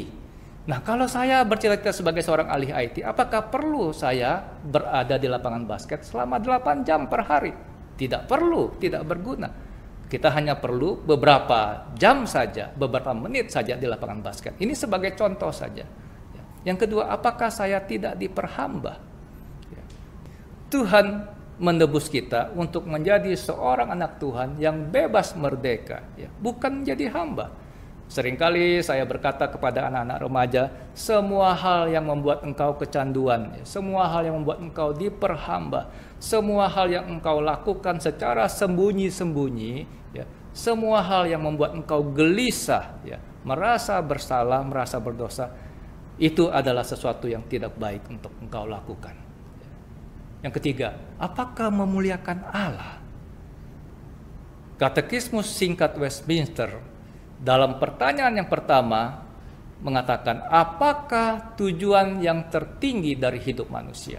Nah, kalau saya bercita-cita sebagai seorang ahli IT, apakah perlu saya berada di lapangan basket selama 8 jam per hari? Tidak perlu, tidak berguna. Kita hanya perlu beberapa jam saja, beberapa menit saja di lapangan basket. Ini sebagai contoh saja. Yang kedua, apakah saya tidak diperhamba? Tuhan menebus kita untuk menjadi seorang anak Tuhan yang bebas merdeka, bukan menjadi hamba. Seringkali saya berkata kepada anak-anak remaja, semua hal yang membuat engkau kecanduan, semua hal yang membuat engkau diperhamba, semua hal yang engkau lakukan secara sembunyi-sembunyi, semua hal yang membuat engkau gelisah, merasa bersalah, merasa berdosa, itu adalah sesuatu yang tidak baik untuk engkau lakukan. Yang ketiga, apakah memuliakan Allah? Katekismus singkat Westminster dalam pertanyaan yang pertama mengatakan, apakah tujuan yang tertinggi dari hidup manusia?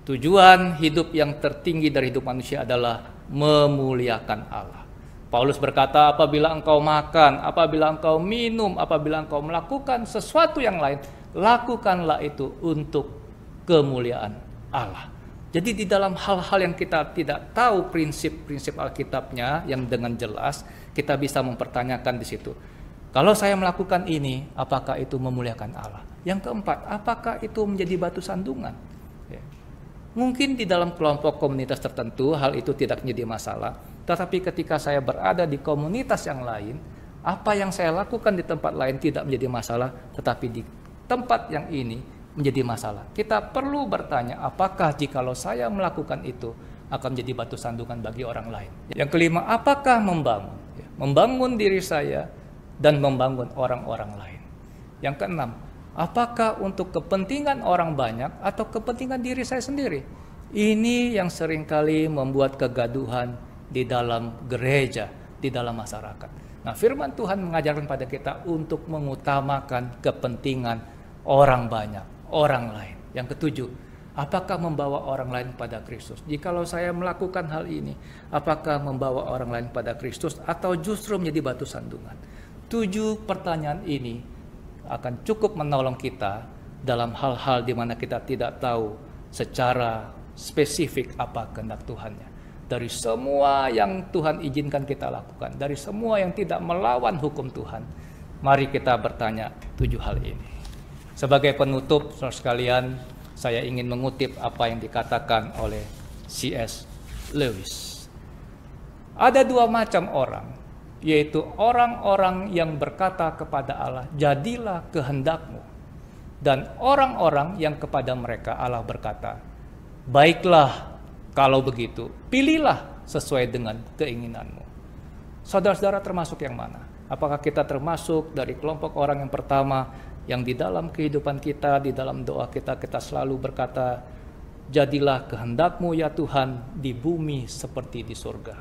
Tujuan hidup yang tertinggi dari hidup manusia adalah memuliakan Allah. Paulus berkata, apabila engkau makan, apabila engkau minum, apabila engkau melakukan sesuatu yang lain, lakukanlah itu untuk kemuliaan Allah. Jadi di dalam hal-hal yang kita tidak tahu prinsip-prinsip Alkitabnya yang dengan jelas, kita bisa mempertanyakan di situ. Kalau saya melakukan ini, apakah itu memuliakan Allah? Yang keempat, apakah itu menjadi batu sandungan? Mungkin di dalam kelompok komunitas tertentu hal itu tidak menjadi masalah. Tetapi ketika saya berada di komunitas yang lain, apa yang saya lakukan di tempat lain tidak menjadi masalah, tetapi di tempat yang ini menjadi masalah. Kita perlu bertanya, apakah jikalau saya melakukan itu akan menjadi batu sandungan bagi orang lain? Yang kelima, apakah membangun diri saya dan membangun orang-orang lain? Yang keenam, apakah untuk kepentingan orang banyak atau kepentingan diri saya sendiri? Ini yang seringkali membuat kegaduhan di dalam gereja, di dalam masyarakat. Nah, firman Tuhan mengajarkan pada kita untuk mengutamakan kepentingan orang banyak, orang lain. Yang ketujuh, apakah membawa orang lain pada Kristus? Jikalau saya melakukan hal ini, apakah membawa orang lain pada Kristus atau justru menjadi batu sandungan? 7 pertanyaan ini akan cukup menolong kita dalam hal-hal di mana kita tidak tahu secara spesifik apa kehendak Tuhannya. Dari semua yang Tuhan izinkan kita lakukan, dari semua yang tidak melawan hukum Tuhan, mari kita bertanya 7 hal ini. Sebagai penutup, saudara sekalian, saya ingin mengutip apa yang dikatakan oleh C.S. Lewis. Ada 2 macam orang, yaitu orang-orang yang berkata kepada Allah, jadilah kehendakmu. Dan orang-orang yang kepada mereka Allah berkata, baiklah kalau begitu, pilihlah sesuai dengan keinginanmu. Saudara-saudara termasuk yang mana? Apakah kita termasuk dari kelompok orang yang pertama, yang di dalam kehidupan kita, di dalam doa kita, kita selalu berkata, jadilah kehendakmu ya Tuhan di bumi seperti di surga.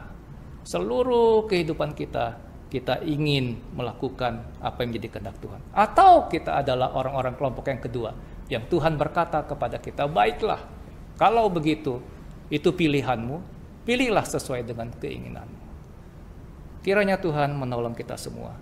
Seluruh kehidupan kita, kita ingin melakukan apa yang menjadi kehendak Tuhan. Atau kita adalah orang-orang kelompok yang kedua, yang Tuhan berkata kepada kita, baiklah, kalau begitu, itu pilihanmu, pilihlah sesuai dengan keinginanmu. Kiranya Tuhan menolong kita semua.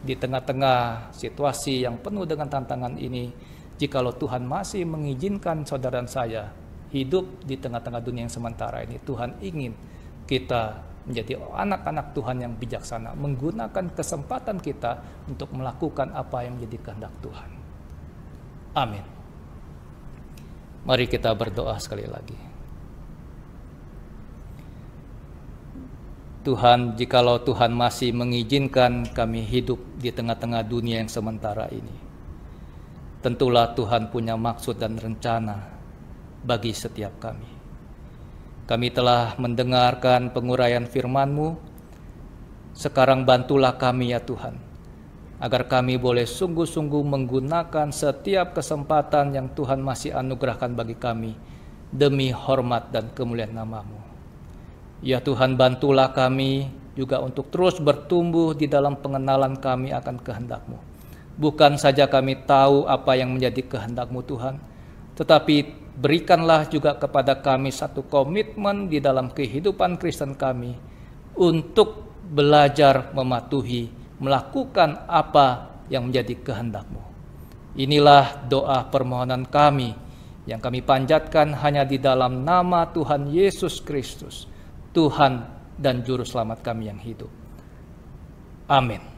Di tengah-tengah situasi yang penuh dengan tantangan ini, jikalau Tuhan masih mengizinkan saudara dan saya hidup di tengah-tengah dunia yang sementara ini, Tuhan ingin kita menjadi anak-anak Tuhan yang bijaksana, menggunakan kesempatan kita untuk melakukan apa yang menjadi kehendak Tuhan. Amin. Mari kita berdoa sekali lagi. Tuhan, jikalau Tuhan masih mengizinkan kami hidup di tengah-tengah dunia yang sementara ini, tentulah Tuhan punya maksud dan rencana bagi setiap kami. Kami telah mendengarkan penguraian firman-Mu. Sekarang bantulah kami ya Tuhan, agar kami boleh sungguh-sungguh menggunakan setiap kesempatan yang Tuhan masih anugerahkan bagi kami demi hormat dan kemuliaan nama-Mu. Ya Tuhan, bantulah kami juga untuk terus bertumbuh di dalam pengenalan kami akan kehendak-Mu. Bukan saja kami tahu apa yang menjadi kehendak-Mu Tuhan, tetapi berikanlah juga kepada kami satu komitmen di dalam kehidupan Kristen kami untuk belajar mematuhi, melakukan apa yang menjadi kehendak-Mu. Inilah doa permohonan kami yang kami panjatkan hanya di dalam nama Tuhan Yesus Kristus, Tuhan dan Juru Selamat kami yang hidup. Amin.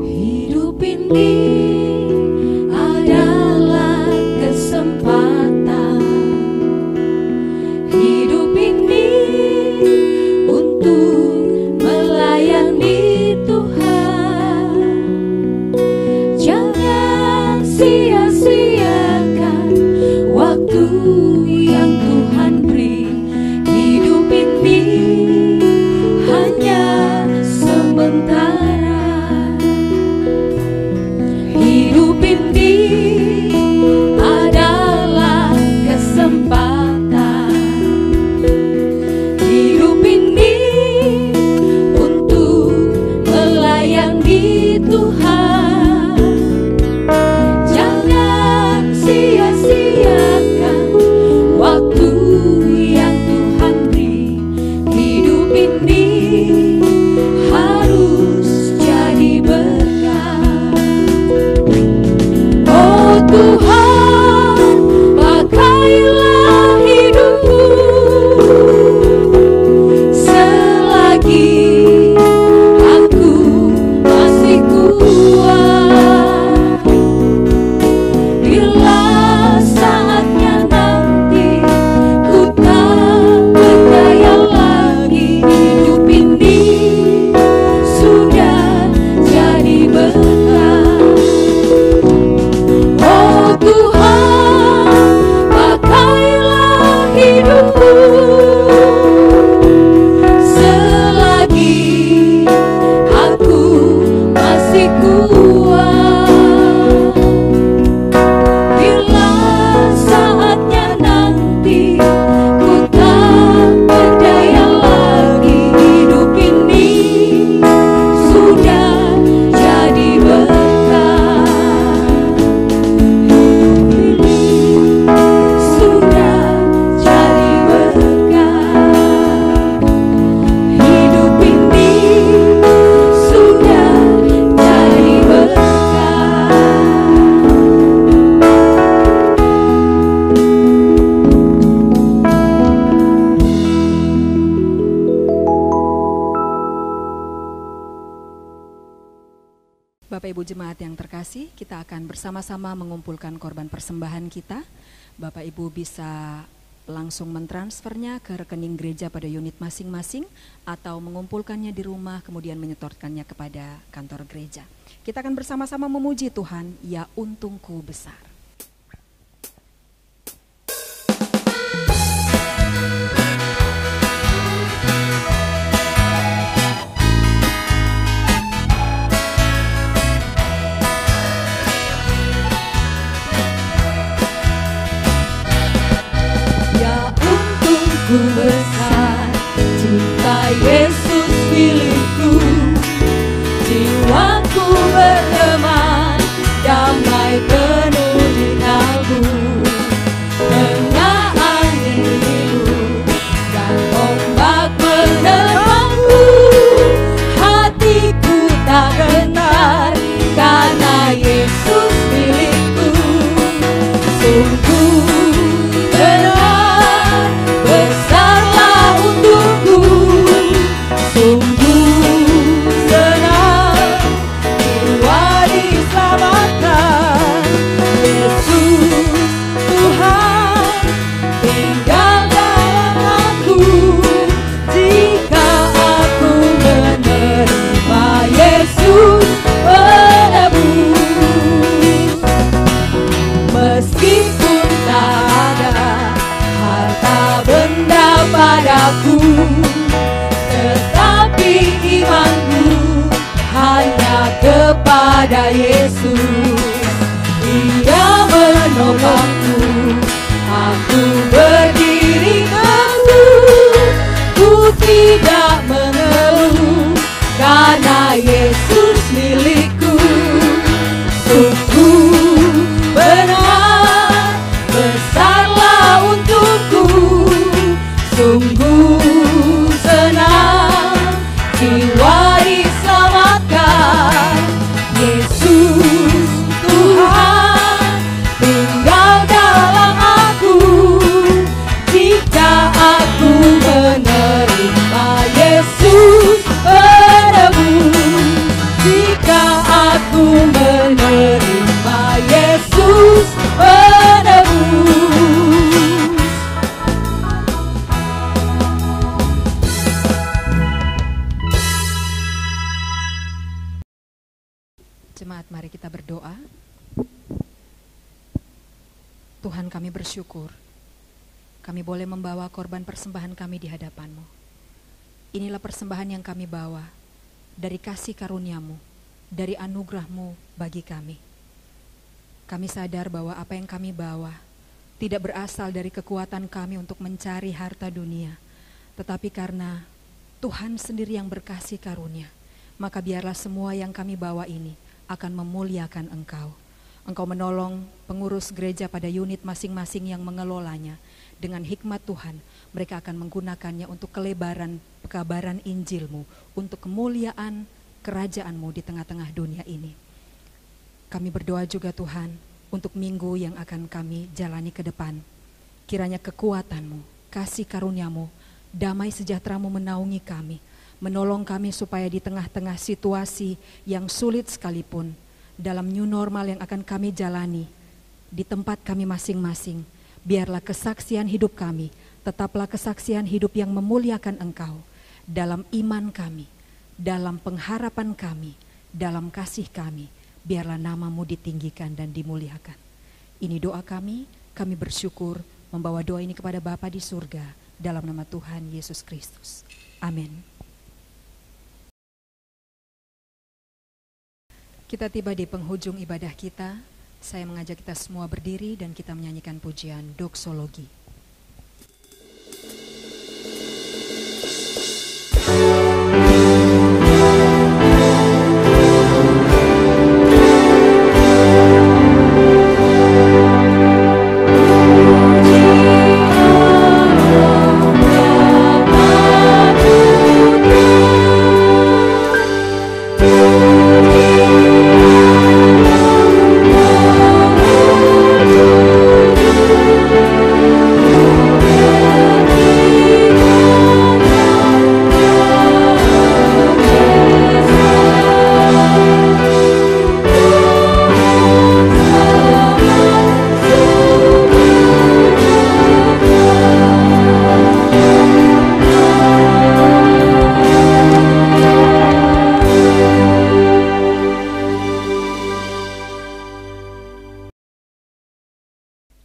Hidup ini adalah kesempatan. Hidup ini untuk melayani Tuhan. Jangan sia-siakan waktu yang Tuhan beri. Hidup ini hanya sementara. Hidup ini adalah kesempatan. Hidup ini untuk melayani Tuhan. Jangan sia-siakan waktu yang Tuhan beri. Hidup ini harus jadi berkat. Oh Tuhan, pakailah hidupku selagi aku masih kuat. Bila saatnya nanti ku tak berdaya lagi, hidup ini sudah jadi berkat. Oh Tuhan, pakailah hidupku selagi aku masih kuat. Bila saatnya nanti ku tak berdaya lagi, hidup ini sudah jadi berkat. Sudah jadi berkat. Hidup ini sudah jadi berkat. Bapak Ibu Jemaat yang terkasih, kita akan bersama-sama mengumpulkan korban persembahan kita. Bapak Ibu bisa langsung mentransfernya ke rekening gereja pada unit masing-masing atau mengumpulkannya di rumah kemudian menyetorkannya kepada kantor gereja. Kita akan bersama-sama memuji Tuhan, ya untungku besar. Ya untungku besar, cinta Yesus milikku. Jiwaku berteman, damai penuh kepada Yesus. Dia menopangku, aku berdiri teguh, ku tidak mengeluh, karena Yesus milikku. Sungguh benar, besarlah untukku, sungguh senang jiwa diselamatkan. Yesus Tuhan tinggal dalam aku, jika aku menerima Yesus penebus, jika aku menerima Yesus penebus. Jemaat, mari kita berdoa. Tuhan, kami bersyukur kami boleh membawa korban persembahan kami di hadapan-Mu. Inilah persembahan yang kami bawa dari kasih karunia-Mu, dari anugerah-Mu bagi kami. Kami sadar bahwa apa yang kami bawa tidak berasal dari kekuatan kami untuk mencari harta dunia, tetapi karena Tuhan sendiri yang berkasih karunia, maka biarlah semua yang kami bawa ini akan memuliakan Engkau. Engkau menolong pengurus gereja pada unit masing-masing yang mengelolanya. Dengan hikmat Tuhan, mereka akan menggunakannya untuk kelebaran pekabaran Injil-Mu, untuk kemuliaan kerajaan-Mu di tengah-tengah dunia ini. Kami berdoa juga Tuhan, untuk minggu yang akan kami jalani ke depan. Kiranya kekuatan-Mu, kasih karunia-Mu, damai sejahtera-Mu menaungi kami, menolong kami supaya di tengah-tengah situasi yang sulit sekalipun, dalam new normal yang akan kami jalani, di tempat kami masing-masing, biarlah kesaksian hidup kami, tetaplah kesaksian hidup yang memuliakan Engkau, dalam iman kami, dalam pengharapan kami, dalam kasih kami, biarlah nama-Mu ditinggikan dan dimuliakan. Ini doa kami bersyukur membawa doa ini kepada Bapa di surga, dalam nama Tuhan Yesus Kristus. Amin. Kita tiba di penghujung ibadah kita. Saya mengajak kita semua berdiri dan kita menyanyikan pujian doksologi.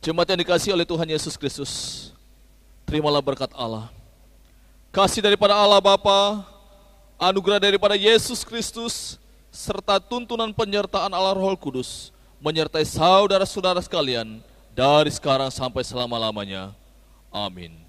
Jemaat yang dikasihi oleh Tuhan Yesus Kristus, terimalah berkat Allah, kasih daripada Allah Bapa, anugerah daripada Yesus Kristus, serta tuntunan penyertaan Allah Roh Kudus, menyertai saudara-saudara sekalian, dari sekarang sampai selama-lamanya. Amin.